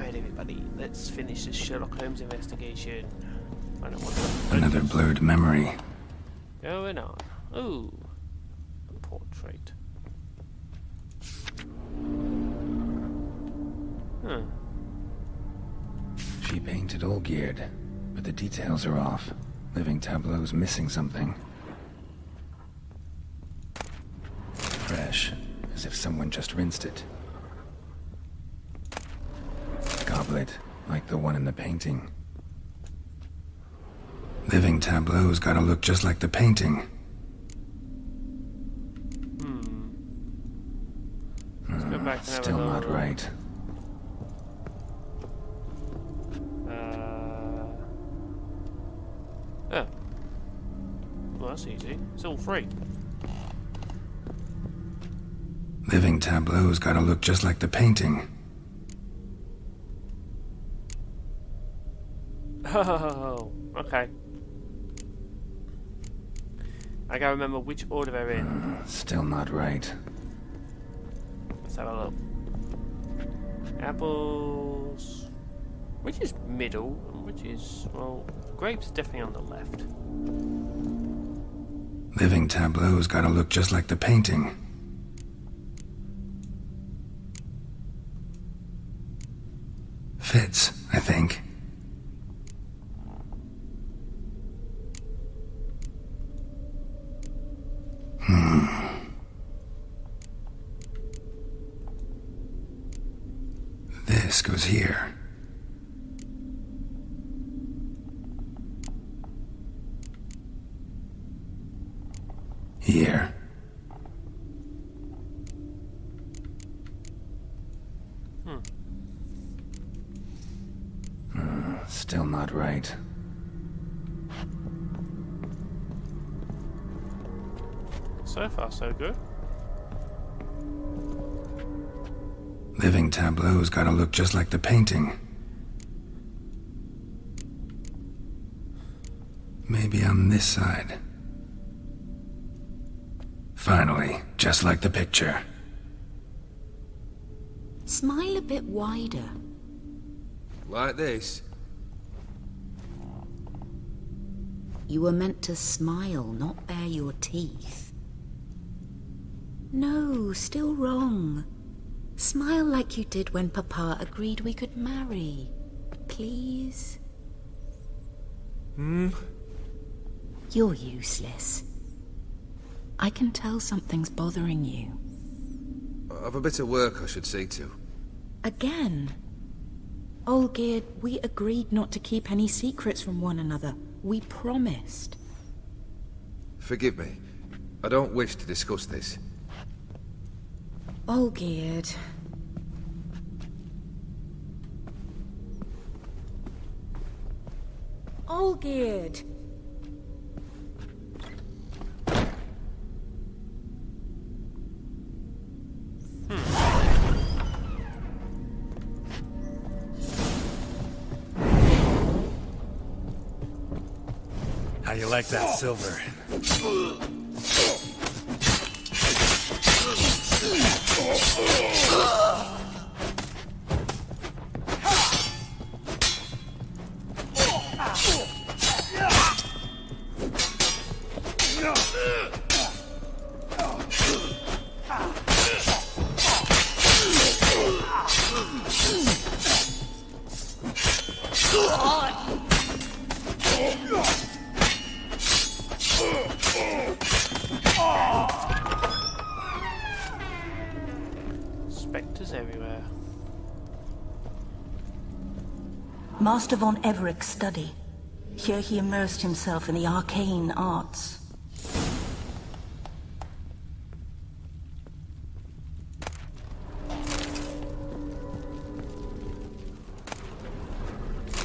Right, everybody, let's finish this Sherlock Holmes investigation. I don't want Another blurred memory. going on. Ooh, a portrait. Huh. She painted Olgierd, but the details are off. Living tableau's missing something. Fresh, as if someone just rinsed it. Goblet, like the one in the painting. Living tableau's gotta look just like the painting. Let's go back and have Still a not look. right. Oh. Well, that's easy. It's all free. Living tableau's gotta look just like the painting. Oh, okay. I gotta remember which order they're in. Still not right. Let's have a look. Apples. Which is middle, and which is, well, grapes definitely on the left. Living tableau's gotta look just like the painting. Fits, I think. This goes here. Here. Still not right. So far, so good. Living tableau's gotta look just like the painting. Maybe on this side. Finally, just like the picture. Smile a bit wider. Like this? You were meant to smile, not bare your teeth. No, still wrong. Smile like you did when Papa agreed we could marry. Please? You're useless. I can tell something's bothering you. I've a bit of work I should see to. Again? Olgierd, we agreed not to keep any secrets from one another. We promised. Forgive me. I don't wish to discuss this. Olgierd. Olgierd! How you like that silver? Spectres everywhere. Master von Everett's study. Here he immersed himself in the arcane arts.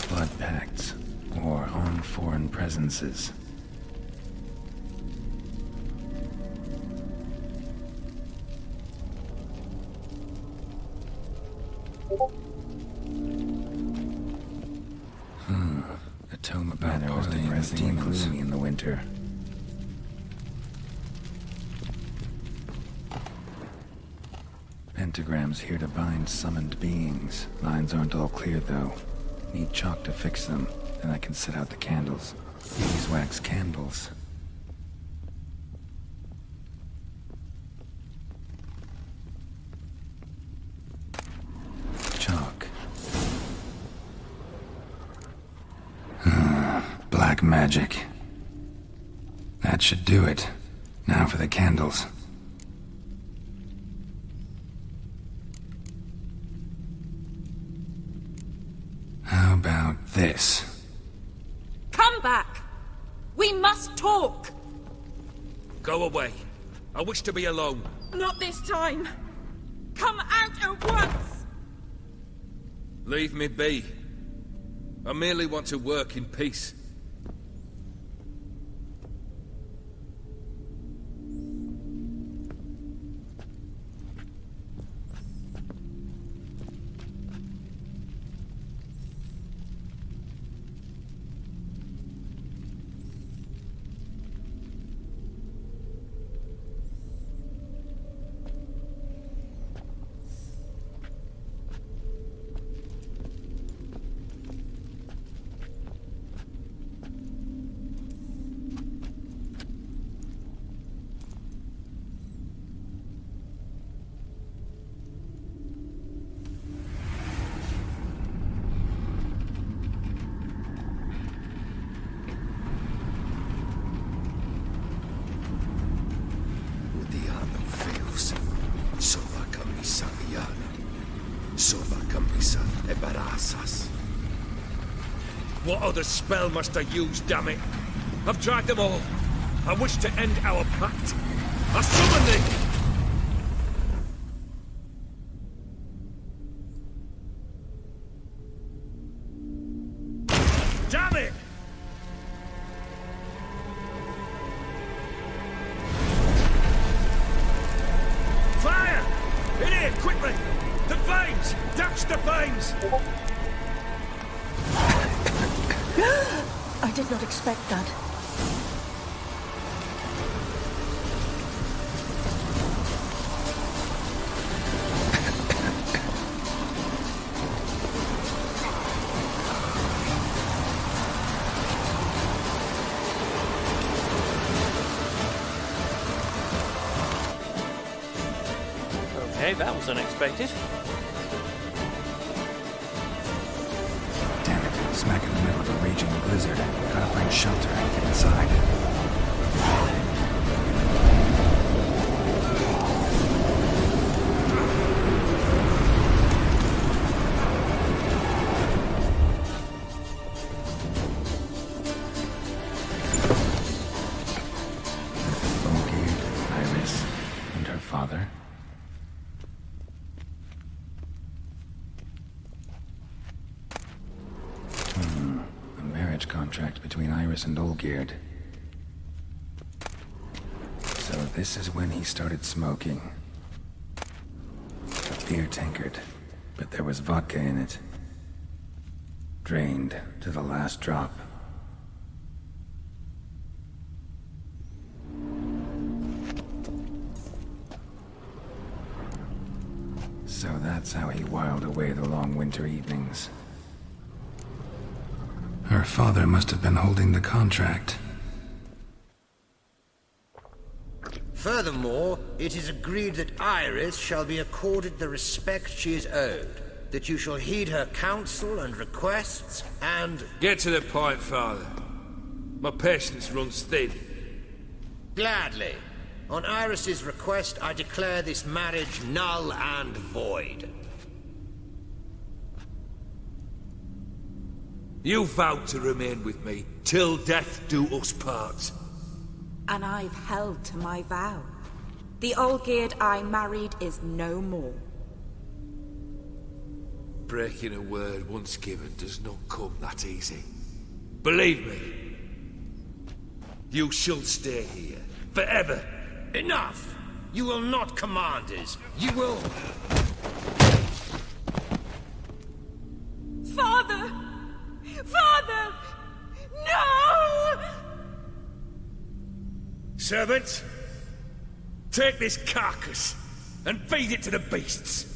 Blood pacts, or armed foreign presences. A tome about parleying with demons in the winter. pentagrams here to bind summoned beings. Lines aren't all clear, though. Need chalk to fix them, then I can set out the candles. Beeswax candles. Chalk. Black magic. That should do it. Now for the candles. How about this? Come back! We must talk! Go away. I wish to be alone. Not this time! Come out at once! Leave me be. I merely want to work in peace. What other spell must I use, damn it? I've tried them all. I wish to end our pact. I summon thee! Damn it! Fire! In here, quickly! The flames! Dash the flames! I did not expect that. Okay, that was unexpected. Damn it, smack in the middle of a raging blizzard. Gotta find shelter and get inside. Iris, and her father. A marriage contract between Iris and Olgierd. So this is when he started smoking. A beer tankard, but there was vodka in it. Drained to the last drop. So that's how he whiled away the long winter evenings. Her father must have been holding the contract. Furthermore, it is agreed that Iris shall be accorded the respect she is owed, that you shall heed her counsel and requests, and... Get to the point, Father. My patience runs thin. Gladly. On Iris's request, I declare this marriage null and void. You vowed to remain with me till death do us part. And I've held to my vow. The Olgierd I married is no more. Breaking a word once given does not come that easy. Believe me. You shall stay here, forever. Enough! You will not command us. You will... Father! Father! No! Servants, take this carcass. and feed it to the beasts.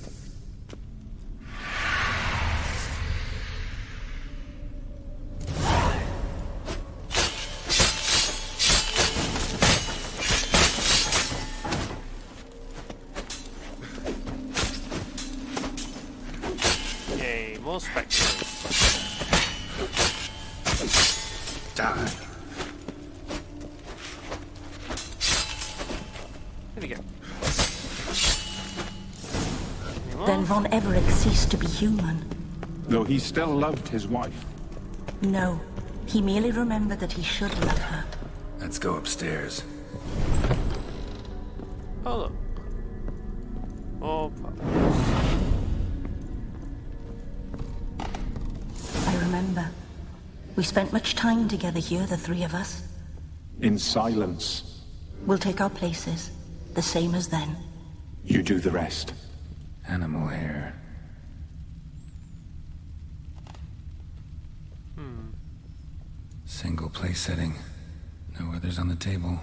Yay, more spectres. Die. There we go. Any more? Then von Everett ceased to be human. Though he still loved his wife. No, he merely remembered that he should love her. Let's go upstairs. Oh look. More puppets. I remember. We spent much time together here, the three of us. In silence. We'll take our places, the same as then. You do the rest. Animal hair. Single place setting. No others on the table.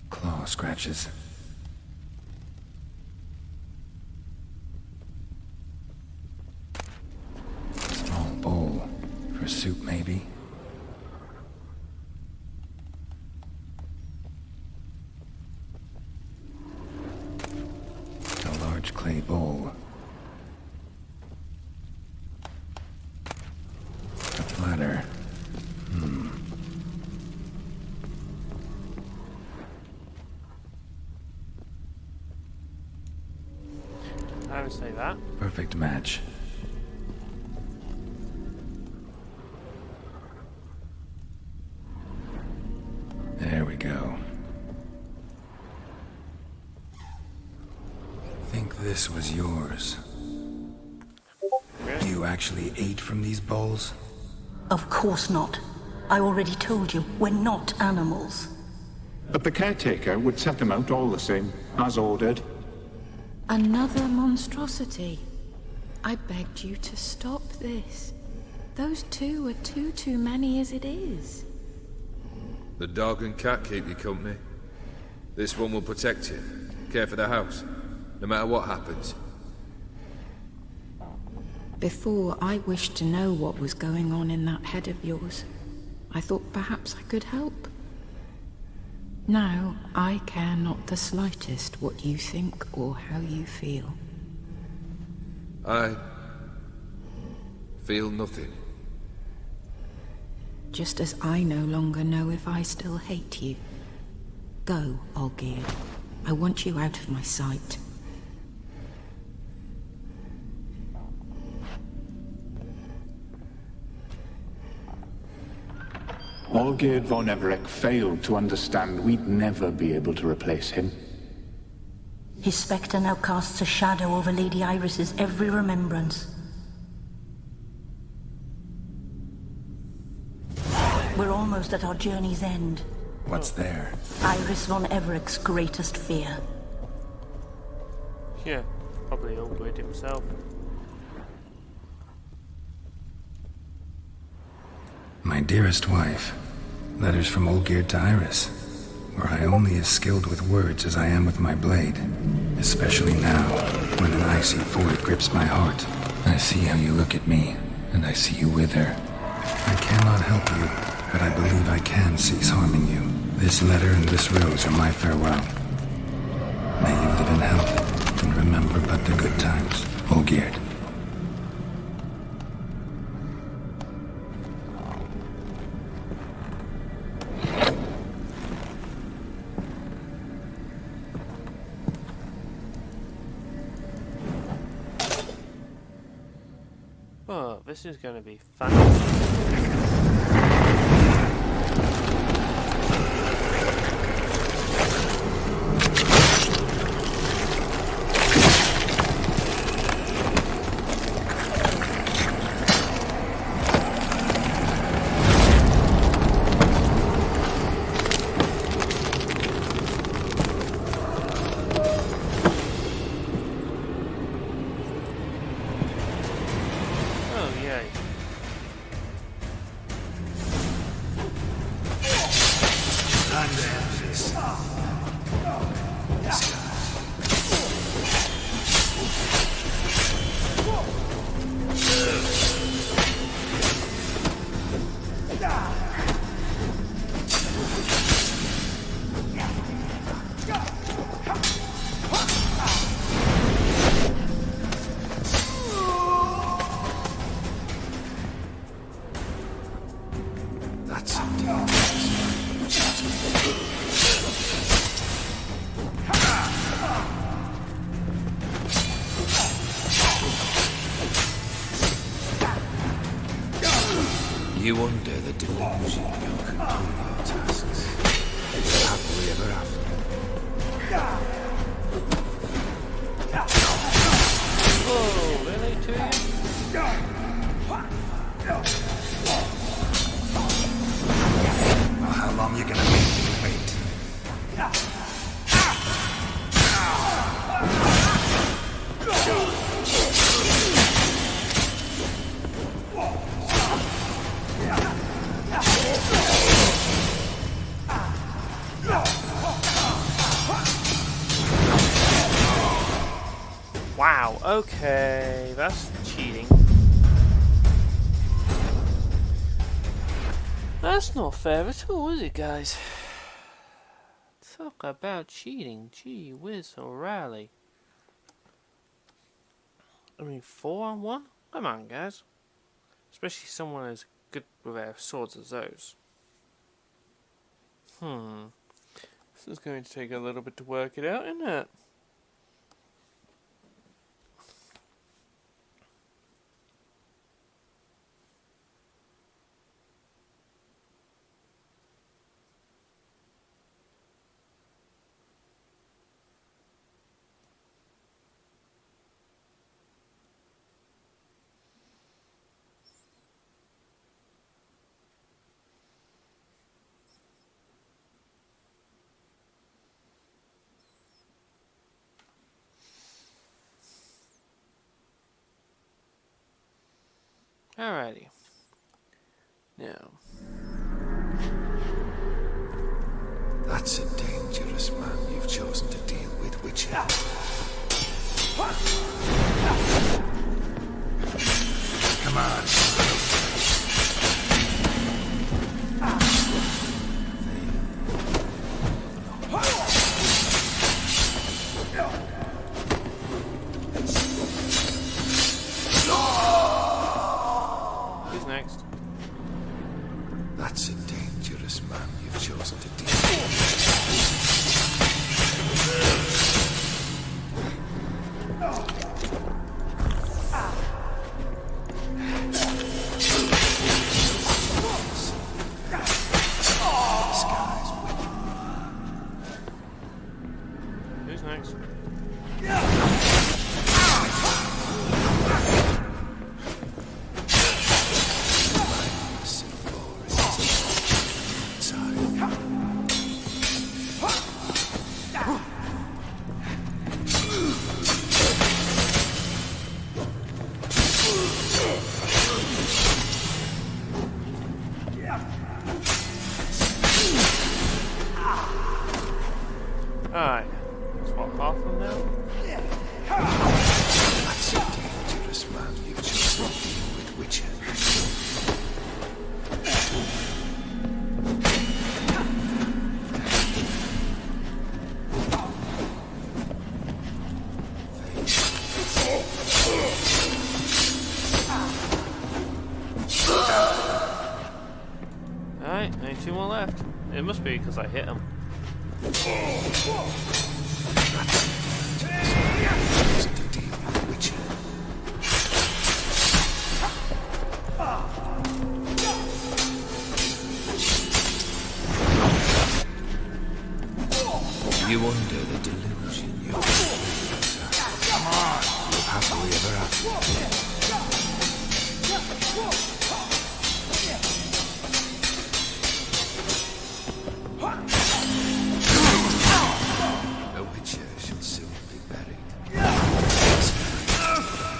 Claw scratches. Small bowl. For soup, maybe? A large clay bowl. A platter. I would say that. Perfect match. There we go. Think this was yours. Really? You actually ate from these bowls? Of course not. I already told you, we're not animals. But the caretaker would set them out all the same, as ordered. Another monstrosity. I begged you to stop this. Those two are too many as it is. The dog and cat keep you company. This one will protect you. Care for the house. No matter what happens. Before, I wished to know what was going on in that head of yours. I thought perhaps I could help. Now, I care not the slightest what you think or how you feel. I feel nothing. Just as I no longer know if I still hate you. Go, Olgierd. I want you out of my sight. Olgierd von Everett failed to understand we'd never be able to replace him. His spectre now casts a shadow over Lady Iris's every remembrance. We're almost at our journey's end. What's there? Iris von Everett's greatest fear. Yeah, probably Ulgrid himself. My dearest wife. Letters from Olgierd to Iris, where I only as skilled with words as I am with my blade. Especially now, when an icy void grips my heart. I see how you look at me, and I see you wither. I cannot help you, but I believe I can cease harming you. This letter and this rose are my farewell. May you live in health, and remember but the good times, Olgierd. Oh, this is going to be fun. You under the delusion you can do your tasks. Happily ever after. Whoa, really? Two of you? Well, how long you gonna make me wait? Wow, okay, that's cheating. That's not fair at all, is it, guys? Talk about cheating. Gee whiz, O'Reilly. I mean, 4-on-1? Come on, guys. Especially someone as good with their swords as those. This is going to take a little bit to work it out, isn't it? Alrighty. Now. That's a dangerous man you've chosen to deal with, Witcher. Come on. Who's next? That's a dangerous man you've chosen to deal with. Who's next? Alright. That's what, half of them now? That's a dangerous man you've chosen to deal with, Witcher. Alright, only 2 more left. It must be because I hit him. Chosen to deal with, Witcher. You under the delusion you're come on, you'll happily ever after. No Witcher shall soon be buried.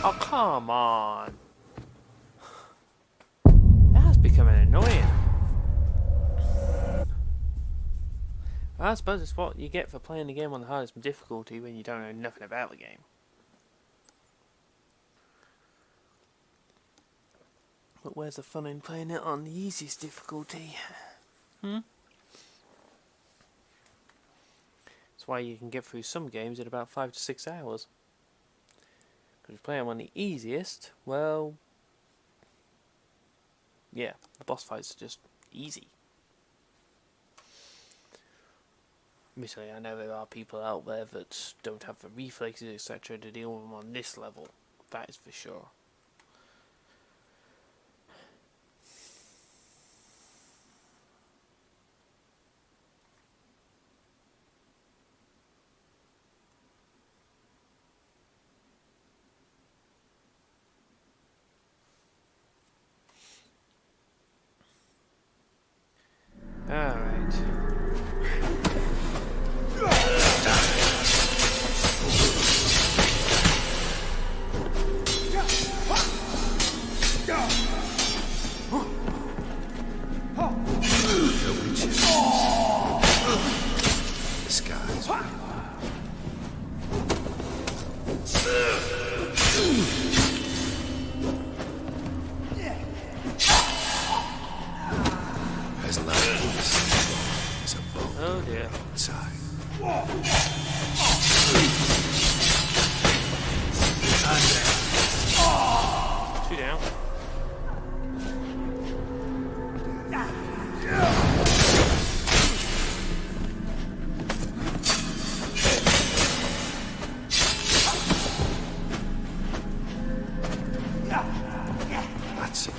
Oh, come on. That's becoming annoying. I suppose it's what you get for playing the game on the hardest difficulty when you don't know nothing about the game. But where's the fun in playing it on the easiest difficulty? That's why you can get through some games in about 5 to 6 hours. Because if you play them on the easiest, well, yeah, the boss fights are just easy. Admittedly, I know there are people out there that don't have the reflexes, etc. to deal with them on this level. That is for sure. As lifeless as a bolt Oh dear. outside. Two down. That's it.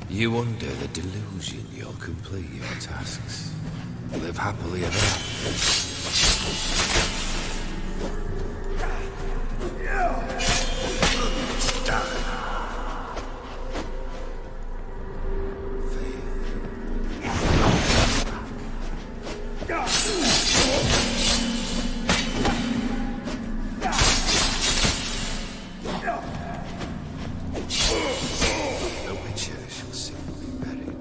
You under the delusion you'll complete your tasks. Live happily ever after. The Witcher shall soon be buried.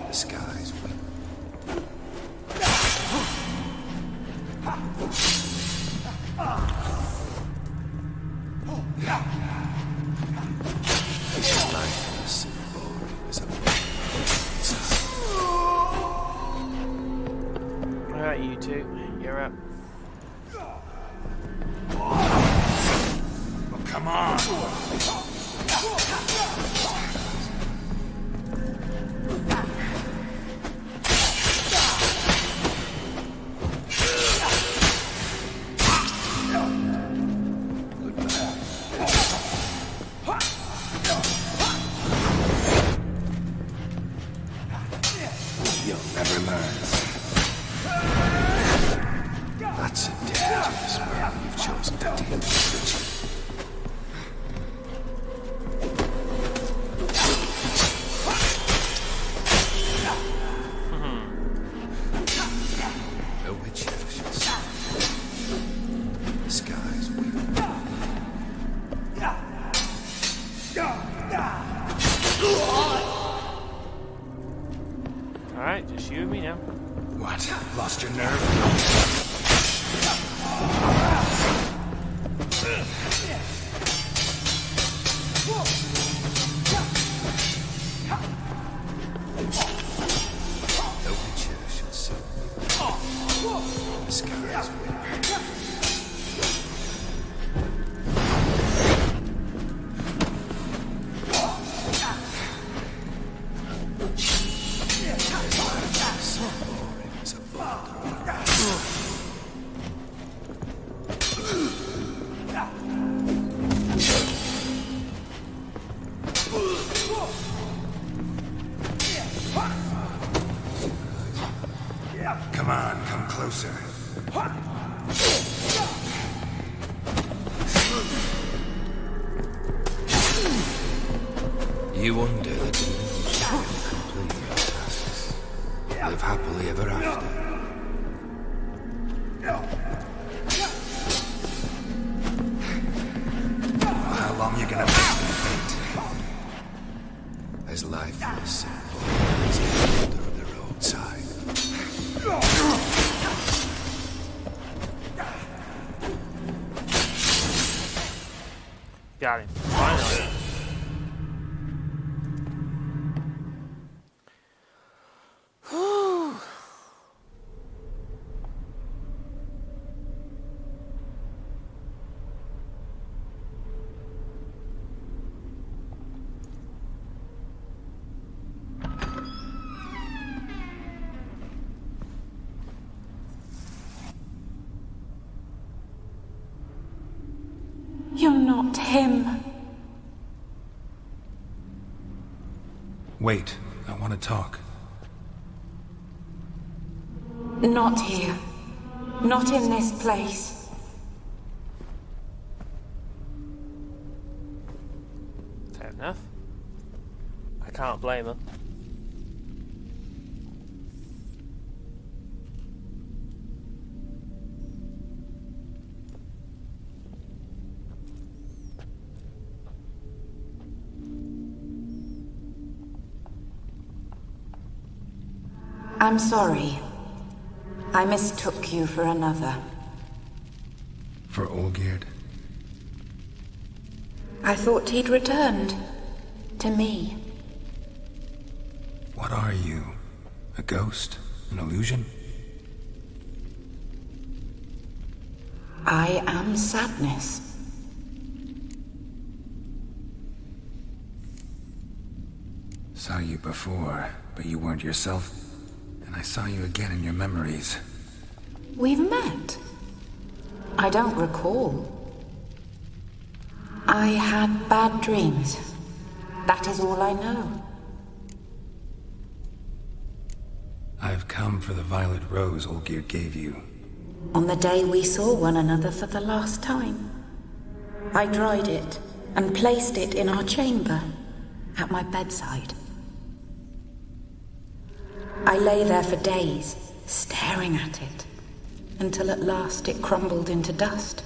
The skies weep. Lifeless and boring as a Alright, you two. You're up. Oh, come on! You'll never learn. That's a dangerous world you've chosen to deal with, Richard. The Witcher shall see. The skies weep. Alright, just you and me now. What? Lost your nerve? The Witcher shall soon be. The skies weep. So boring as a boulder. Come on, come closer. You under the delusion you'll complete your tasks. Live happily ever after. How long you gonna make me wait? As lifeless and boring as a boulder on the roadside. Got him. Finally. Whew. You're not him. Wait, I want to talk. Not here. Not in this place. Fair enough. I can't blame her. I'm sorry. I mistook you for another. For Olgierd? I thought he'd returned. To me. What are you? A ghost? An illusion? I am sadness. Saw you before, but you weren't yourself. And I saw you again in your memories. We've met. I don't recall. I had bad dreams. That is all I know. I've come for the violet rose Olgierd gave you. On the day we saw one another for the last time, I dried it and placed it in our chamber, at my bedside. I lay there for days, staring at it, until at last it crumbled into dust,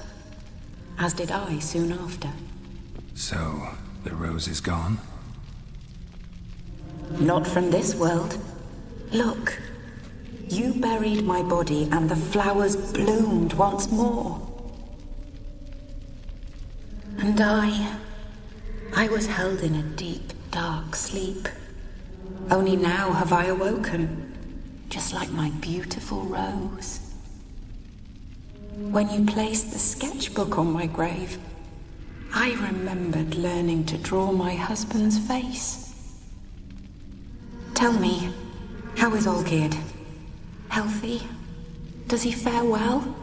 as did I soon after. So, the rose is gone? Not from this world. Look, you buried my body and the flowers bloomed once more. And I was held in a deep, dark sleep. Only now have I awoken, just like my beautiful rose. When you placed the sketchbook on my grave, I remembered learning to draw my husband's face. Tell me, how is Olgierd? Healthy? Does he fare well?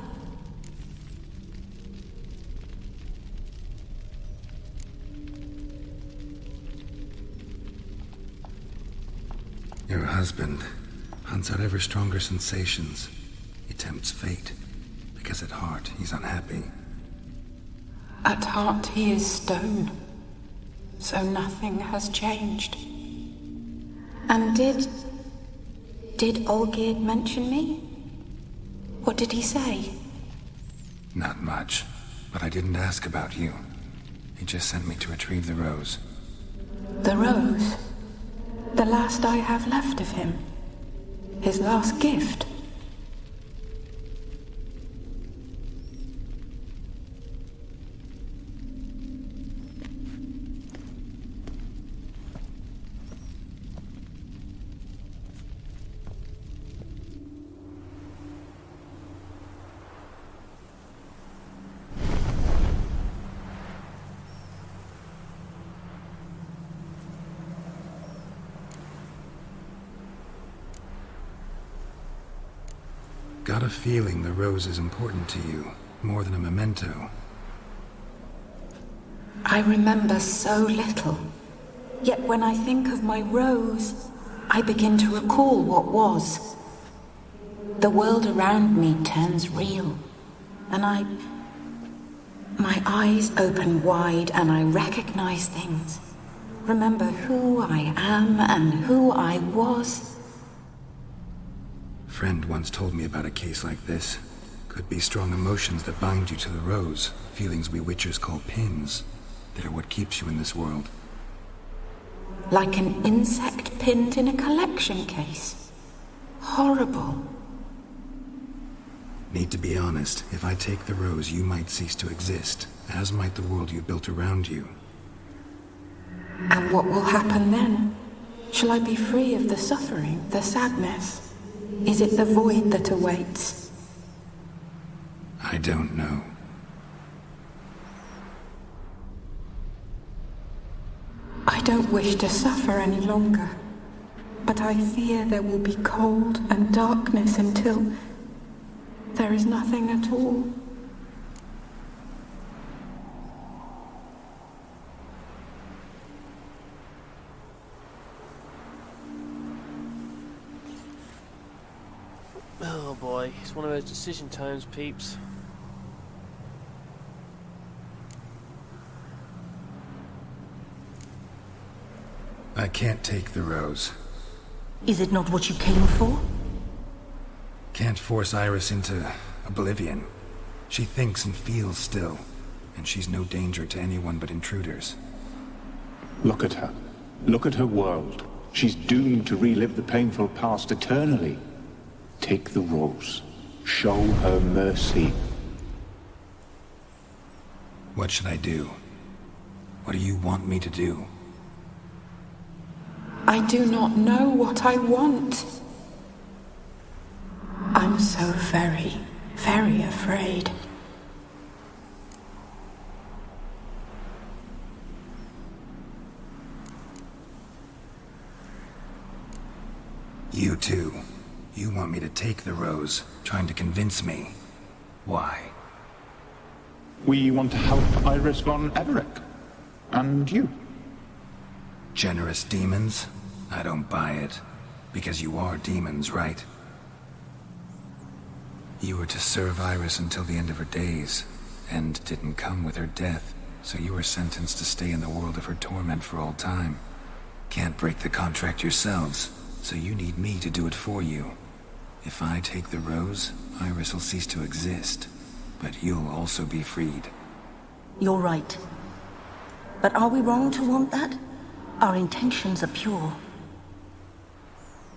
Your husband hunts out ever stronger sensations. He tempts fate, because at heart he's unhappy. At heart he is stone, so nothing has changed. And did Olgierd mention me? What did he say? Not much, but I didn't ask about you. He just sent me to retrieve the rose. The rose? The last I have left of him? His last gift? Got a feeling the rose is important to you, more than a memento. I remember so little. Yet when I think of my rose, I begin to recall what was. The world around me turns real, and my eyes open wide and I recognize things. Remember who I am and who I was. Friend once told me about a case like this. Could be strong emotions that bind you to the rose, feelings we witchers call pins. They're what keeps you in this world. Like an insect pinned in a collection case. Horrible. Need to be honest, if I take the rose, you might cease to exist, as might the world you built around you. And what will happen then? Shall I be free of the suffering, the sadness? Is it the void that awaits? I don't know. I don't wish to suffer any longer, but I fear there will be cold and darkness until there is nothing at all. Oh boy, it's one of those decision times, peeps. I can't take the rose. Is it not what you came for? Can't force Iris into oblivion. She thinks and feels still, and she's no danger to anyone but intruders. Look at her. Look at her world. She's doomed to relive the painful past eternally. Take the rose. Show her mercy. What should I do? What do you want me to do? I do not know what I want. I'm so very, very afraid. You too. You want me to take the rose, trying to convince me. Why? We want to help Iris von Everec. And you. Generous demons? I don't buy it. Because you are demons, right? You were to serve Iris until the end of her days. End didn't come with her death, so you were sentenced to stay in the world of her torment for all time. Can't break the contract yourselves, so you need me to do it for you. If I take the rose, Iris will cease to exist. But you'll also be freed. You're right. But are we wrong to want that? Our intentions are pure.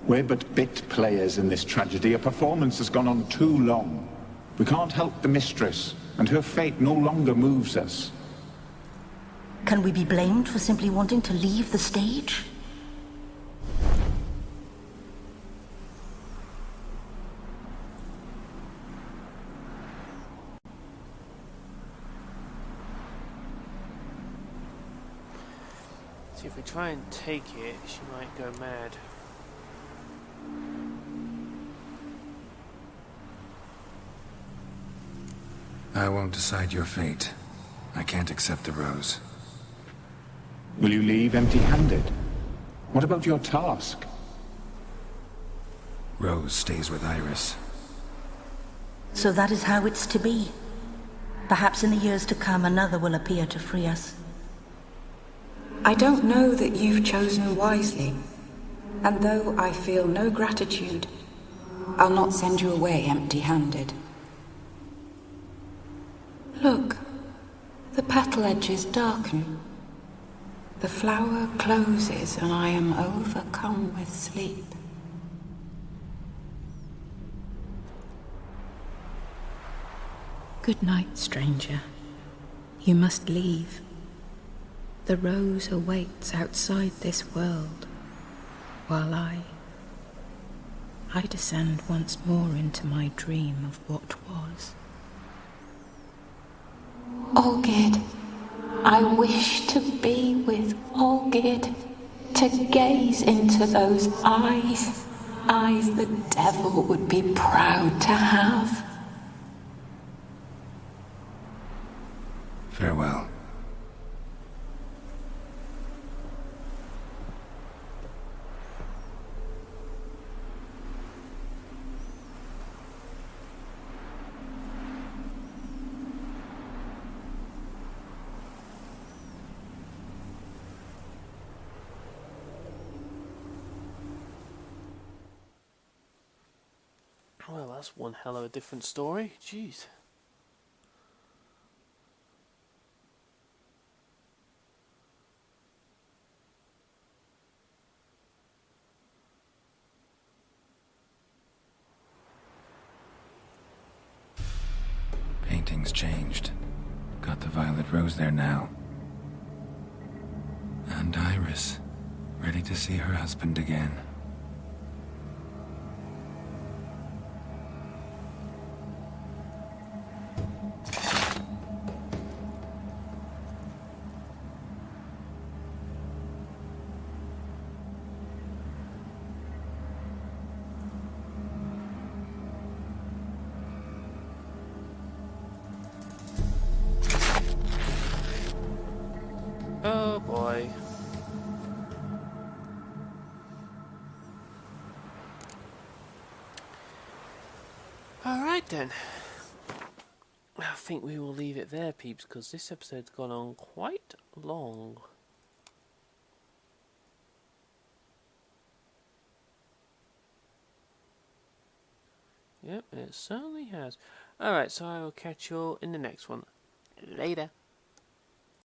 We're but bit players in this tragedy. A performance has gone on too long. We can't help the mistress, and her fate no longer moves us. Can we be blamed for simply wanting to leave the stage? See, if we try and take it, she might go mad. I won't decide your fate. I can't accept the rose. Will you leave empty-handed? What about your task? Rose stays with Iris. So that is how it's to be. Perhaps in the years to come another will appear to free us. I don't know that you've chosen wisely, and though I feel no gratitude, I'll not send you away empty-handed. Look, the petal edges darken. The flower closes and I am overcome with sleep. Good night, stranger. You must leave. The rose awaits outside this world, while I descend once more into my dream of what was. Olgid, I wish to be with Olgid, to gaze into those eyes the devil would be proud to have. Farewell. Well, that's one hell of a different story. Jeez. Painting's changed. Got the violet rose there now. And Iris, ready to see her husband again. Oh boy. Alright then. I think we will leave it there, peeps, because this episode's gone on quite long. Yep, it certainly has. Alright, so I will catch you all in the next one. Later.